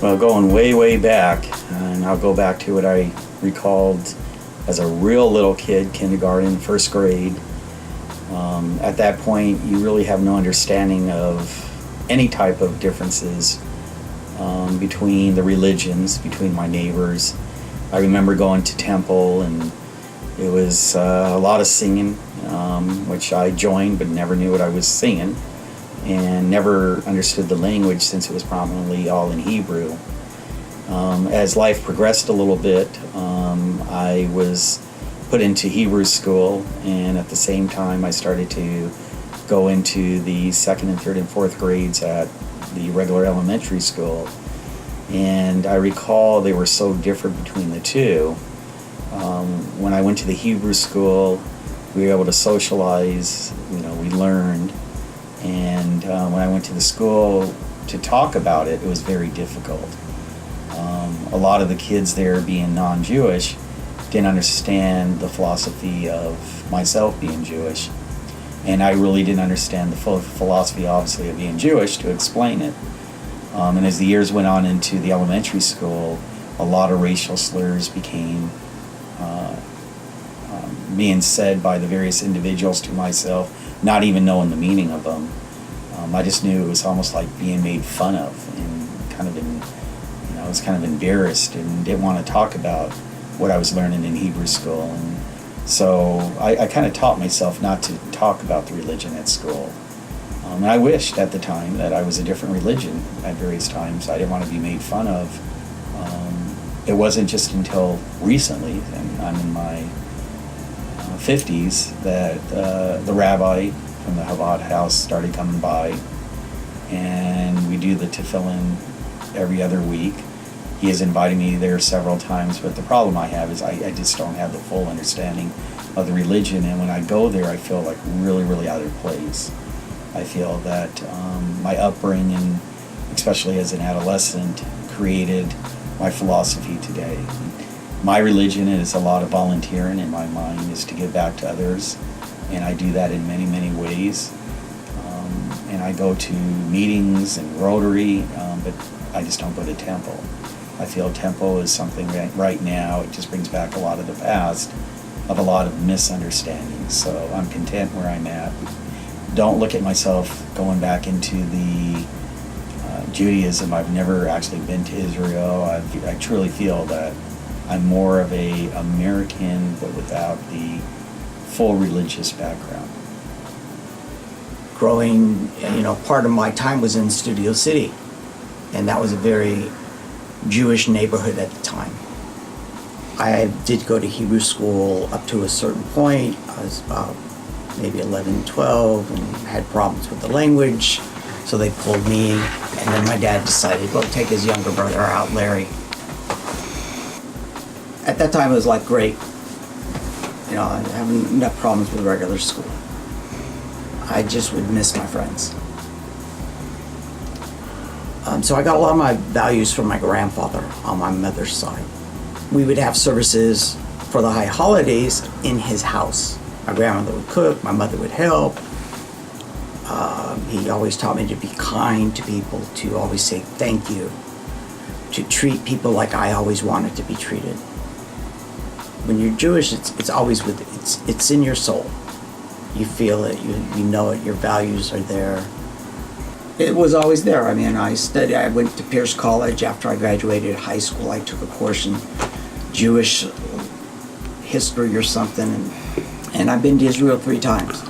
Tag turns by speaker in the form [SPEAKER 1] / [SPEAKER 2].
[SPEAKER 1] Well, going way, way back, and I'll go back to what I recalled as a real little kid, kindergarten, first grade. At that point, you really have no understanding of any type of differences between the religions, between my neighbors. I remember going to temple, and it was a lot of singing, which I joined but never knew what I was singing, and never understood the language since it was prominently all in Hebrew. As life progressed a little bit, I was put into Hebrew school, and at the same time I started to go into the second and third and fourth grades at the regular elementary school. And I recall they were so different between the two. When I went to the Hebrew school, we were able to socialize, we learned. And when I went to the school to talk about it, it was very difficult. A lot of the kids there, being non-Jewish, didn't understand the philosophy of myself being Jewish. And I really didn't understand the full philosophy, obviously, of being Jewish to explain it. And as the years went on into the elementary school, a lot of racial slurs became being said by the various individuals to myself, not even knowing the meaning of them. I just knew it was almost like being made fun of, and I was kind of embarrassed and didn't want to talk about what I was learning in Hebrew school. And so I kind of taught myself not to talk about the religion at school. And I wished at the time that I was a different religion at various times. I didn't want to be made fun of. It wasn't just until recently, and I'm in my 50s, that the rabbi from the Chabad house started coming by, and we do the tefillin every other week. He has invited me there several times, but the problem I have is I just don't have the full understanding of the religion, and when I go there I feel like really, really out of place. I feel that my upbringing, especially as an adolescent, created my philosophy today. My religion is a lot of volunteering in my mind, is to give back to others, and I do that in many, many ways. And I go to meetings and Rotary, but I just don't go to temple. I feel temple is something that right now, it just brings back a lot of the past of a lot of misunderstandings. So I'm content where I'm at. Don't look at myself going back into the Judaism. I've never actually been to Israel. I truly feel that I'm more of a American, but without the full religious background.
[SPEAKER 2] Growing, part of my time was in Studio City, and that was a very Jewish neighborhood at the time. I did go to Hebrew school up to a certain point. I was about maybe 11, 12, and had problems with the language, so they pulled me, and then my dad decided to go take his younger brother out, Larry. At that time, it was like, great. I having enough problems with regular school. I just would miss my friends. So I got a lot of my values from my grandfather on my mother's side. We would have services for the high holidays in his house. My grandmother would cook, my mother would help. He always taught me to be kind to people, to always say thank you, to treat people like I always wanted to be treated. When you're Jewish, it's always it's in your soul. You feel it, you know it, your values are there. It was always there. I mean, I went to Pierce College after I graduated high school. I took a course in Jewish history or something, and I've been to Israel 3 times.